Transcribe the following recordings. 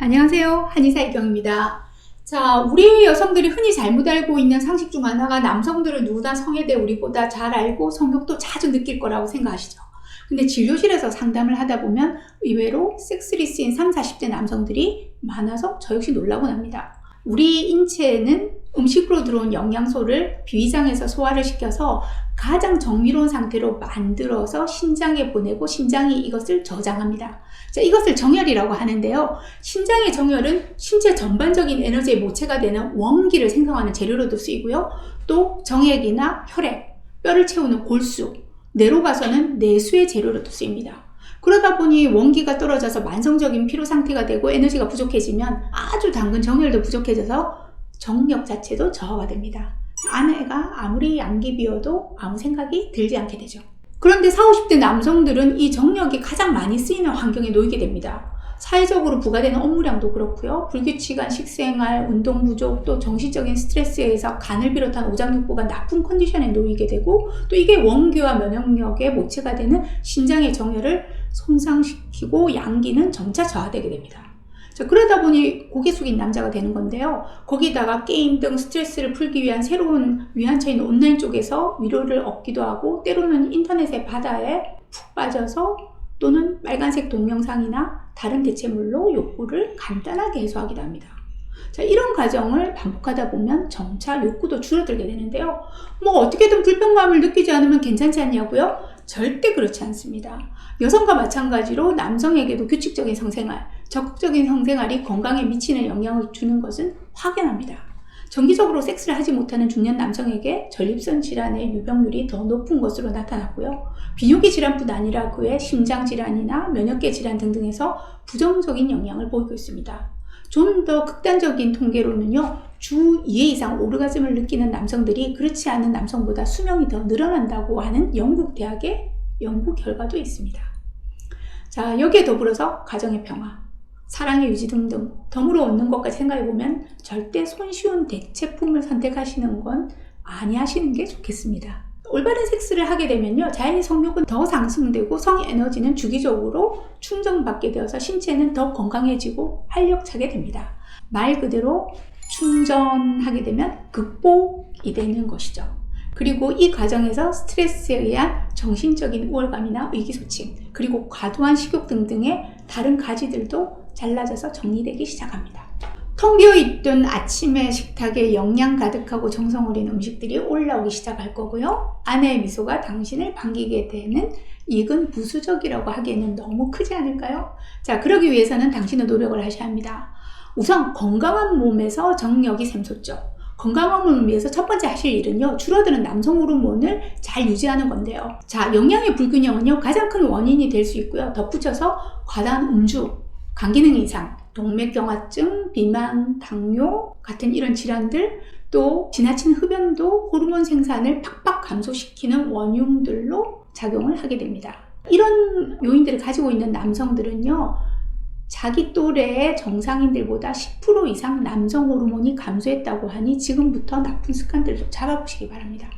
안녕하세요. 한의사 이경입니다. 자, 우리 여성들이 흔히 잘못 알고 있는 상식 중 하나가 남성들은 누구나 성에 대해 우리보다 잘 알고 성욕도 자주 느낄 거라고 생각하시죠. 근데 진료실에서 상담을 하다 보면 의외로 섹스리스인 30, 40대 남성들이 많아서 저 역시 놀라곤 합니다. 우리 인체는 음식으로 들어온 영양소를 비위장에서 소화를 시켜서 가장 정밀로운 상태로 만들어서 신장에 보내고 신장이 이것을 저장합니다. 자, 이것을 정혈이라고 하는데요. 신장의 정혈은 신체 전반적인 에너지의 모체가 되는 원기를 생성하는 재료로도 쓰이고요. 또 정액이나 혈액, 뼈를 채우는 골수, 뇌로 가서는 내수의 재료로도 쓰입니다. 그러다 보니 원기가 떨어져서 만성적인 피로 상태가 되고 에너지가 부족해지면 아주 당근 정혈도 부족해져서 정력 자체도 저하가 됩니다. 아내가 아무리 양기 비워도 아무 생각이 들지 않게 되죠. 그런데 40, 50대 남성들은 이 정력이 가장 많이 쓰이는 환경에 놓이게 됩니다. 사회적으로 부과되는 업무량도 그렇고요. 불규칙한 식생활, 운동 부족, 또 정신적인 스트레스에 의해서 간을 비롯한 오장육부가 나쁜 컨디션에 놓이게 되고 또 이게 원기와 면역력의 모체가 되는 신장의 정혈을 손상시키고 양기는 점차 저하되게 됩니다. 자, 그러다 보니 고개 숙인 남자가 되는 건데요. 거기다가 게임 등 스트레스를 풀기 위한 새로운 위안처인 온라인 쪽에서 위로를 얻기도 하고 때로는 인터넷의 바다에 푹 빠져서 또는 빨간색 동영상이나 다른 대체물로 욕구를 간단하게 해소하기도 합니다. 자, 이런 과정을 반복하다 보면 점차 욕구도 줄어들게 되는데요. 어떻게든 불편감을 느끼지 않으면 괜찮지 않냐고요? 절대 그렇지 않습니다. 여성과 마찬가지로 남성에게도 규칙적인 성생활, 적극적인 성생활이 건강에 미치는 영향을 주는 것은 확연합니다. 정기적으로 섹스를 하지 못하는 중년 남성에게 전립선 질환의 유병률이 더 높은 것으로 나타났고요. 비뇨기 질환뿐 아니라 그의 심장 질환이나 면역계 질환 등등에서 부정적인 영향을 보이고 있습니다. 좀 더 극단적인 통계로는요, 주 2회 이상 오르가즘을 느끼는 남성들이 그렇지 않은 남성보다 수명이 더 늘어난다고 하는 영국 대학의 연구 결과도 있습니다. 자, 여기에 더불어서 가정의 평화, 사랑의 유지 등등 덤으로 얻는 것까지 생각해보면 절대 손쉬운 대체품을 선택하시는 건 아니하시는 게 좋겠습니다. 올바른 섹스를 하게 되면요, 자연히 성욕은 더 상승되고 성에너지는 주기적으로 충전받게 되어서 신체는 더 건강해지고 활력차게 됩니다. 말 그대로 충전하게 되면 극복이 되는 것이죠. 그리고 이 과정에서 스트레스에 의한 정신적인 우월감이나 의기소침, 그리고 과도한 식욕 등등의 다른 가지들도 잘라져서 정리되기 시작합니다. 텅 비어있던 아침의 식탁에 영양 가득하고 정성 어린 음식들이 올라오기 시작할 거고요. 아내의 미소가 당신을 반기게 되는 이건 부수적이라고 하기에는 너무 크지 않을까요? 자, 그러기 위해서는 당신은 노력을 하셔야 합니다. 우선 건강한 몸에서 정력이 샘솟죠. 건강한 몸을 위해서 첫 번째 하실 일은요, 줄어드는 남성 호르몬을 잘 유지하는 건데요. 자, 영양의 불균형은요, 가장 큰 원인이 될 수 있고요. 덧붙여서 과다한 음주, 간기능 이상, 동맥경화증, 비만, 당뇨 같은 이런 질환들, 또 지나친 흡연도 호르몬 생산을 팍팍 감소시키는 원흉들로 작용을 하게 됩니다. 이런 요인들을 가지고 있는 남성들은요, 자기 또래의 정상인들보다 10% 이상 남성 호르몬이 감소했다고 하니 지금부터 나쁜 습관들을 좀 잡아보시기 바랍니다.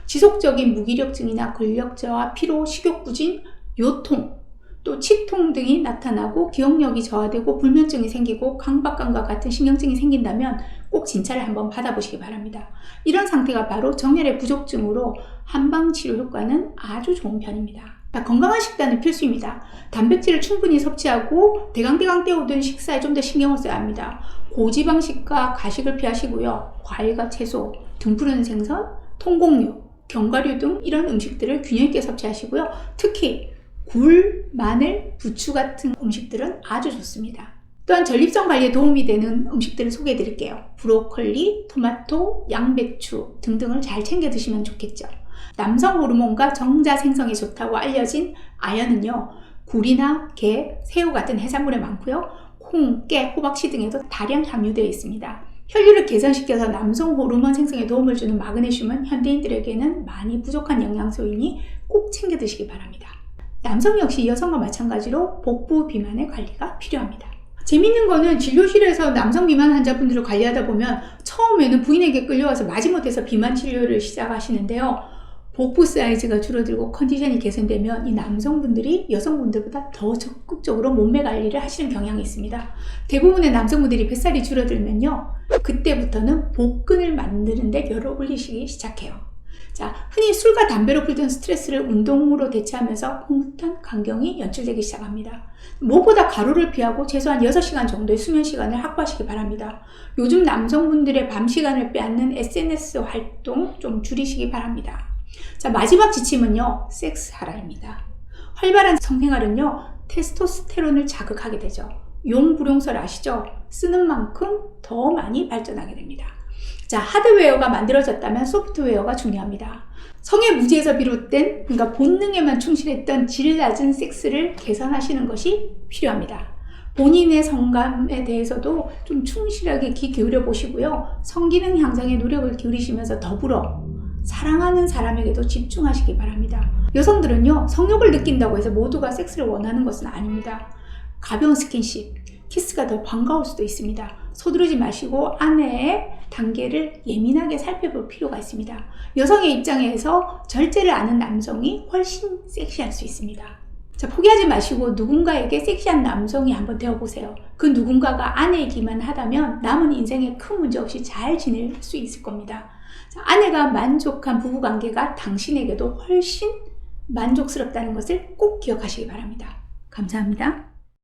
지속적인 무기력증이나 근력저하, 피로, 식욕부진, 요통, 또 치통 등이 나타나고 기억력이 저하되고 불면증이 생기고 강박감과 같은 신경증이 생긴다면 꼭 진찰을 한번 받아보시기 바랍니다. 이런 상태가 바로 정혈의 부족증으로 한방치료 효과는 아주 좋은 편입니다. 건강한 식단은 필수입니다. 단백질을 충분히 섭취하고 대강대강 때우던 식사에 좀 더 신경을 써야 합니다. 고지방식과 가식을 피하시고요. 과일과 채소, 등푸른 생선, 통곡류, 견과류 등 이런 음식들을 균형 있게 섭취하시고요. 특히 굴, 마늘, 부추 같은 음식들은 아주 좋습니다. 또한 전립선 관리에 도움이 되는 음식들을 소개해 드릴게요. 브로콜리, 토마토, 양배추 등등을 잘 챙겨 드시면 좋겠죠. 남성 호르몬과 정자 생성에 좋다고 알려진 아연은요, 굴이나 게, 새우 같은 해산물에 많고요. 콩, 깨, 호박씨 등에도 다량 함유되어 있습니다. 혈류를 개선시켜서 남성 호르몬 생성에 도움을 주는 마그네슘은 현대인들에게는 많이 부족한 영양소이니 꼭 챙겨 드시기 바랍니다. 남성 역시 여성과 마찬가지로 복부 비만의 관리가 필요합니다. 재밌는 거는 진료실에서 남성 비만 환자분들을 관리하다 보면 처음에는 부인에게 끌려와서 마지못해서 비만 치료를 시작하시는데요. 복부 사이즈가 줄어들고 컨디션이 개선되면 이 남성분들이 여성분들보다 더 적극적으로 몸매 관리를 하시는 경향이 있습니다. 대부분의 남성분들이 뱃살이 줄어들면요, 그때부터는 복근을 만드는 데 열을 올리시기 시작해요. 자, 흔히 술과 담배로 풀던 스트레스를 운동으로 대체하면서 흐뭇한 광경이 연출되기 시작합니다. 무엇보다 가루를 피하고 최소한 6시간 정도의 수면 시간을 확보하시기 바랍니다. 요즘 남성분들의 밤 시간을 빼앗는 SNS 활동 좀 줄이시기 바랍니다. 자, 마지막 지침은요, 섹스하라입니다. 활발한 성생활은요, 테스토스테론을 자극하게 되죠. 용불용설 아시죠? 쓰는 만큼 더 많이 발전하게 됩니다. 자, 하드웨어가 만들어졌다면 소프트웨어가 중요합니다. 성의 무지에서 비롯된, 그러니까 본능에만 충실했던 질 낮은 섹스를 개선하시는 것이 필요합니다. 본인의 성감에 대해서도 좀 충실하게 귀 기울여 보시고요. 성기능 향상에 노력을 기울이시면서 더불어 사랑하는 사람에게도 집중하시기 바랍니다. 여성들은요, 성욕을 느낀다고 해서 모두가 섹스를 원하는 것은 아닙니다. 가벼운 스킨십, 키스가 더 반가울 수도 있습니다. 서두르지 마시고 아내의 단계를 예민하게 살펴볼 필요가 있습니다. 여성의 입장에서 절제를 아는 남성이 훨씬 섹시할 수 있습니다. 자, 포기하지 마시고 누군가에게 섹시한 남성이 한번 되어보세요. 그 누군가가 아내이기만 하다면 남은 인생에 큰 문제 없이 잘 지낼 수 있을 겁니다. 자, 아내가 만족한 부부관계가 당신에게도 훨씬 만족스럽다는 것을 꼭 기억하시기 바랍니다. 감사합니다.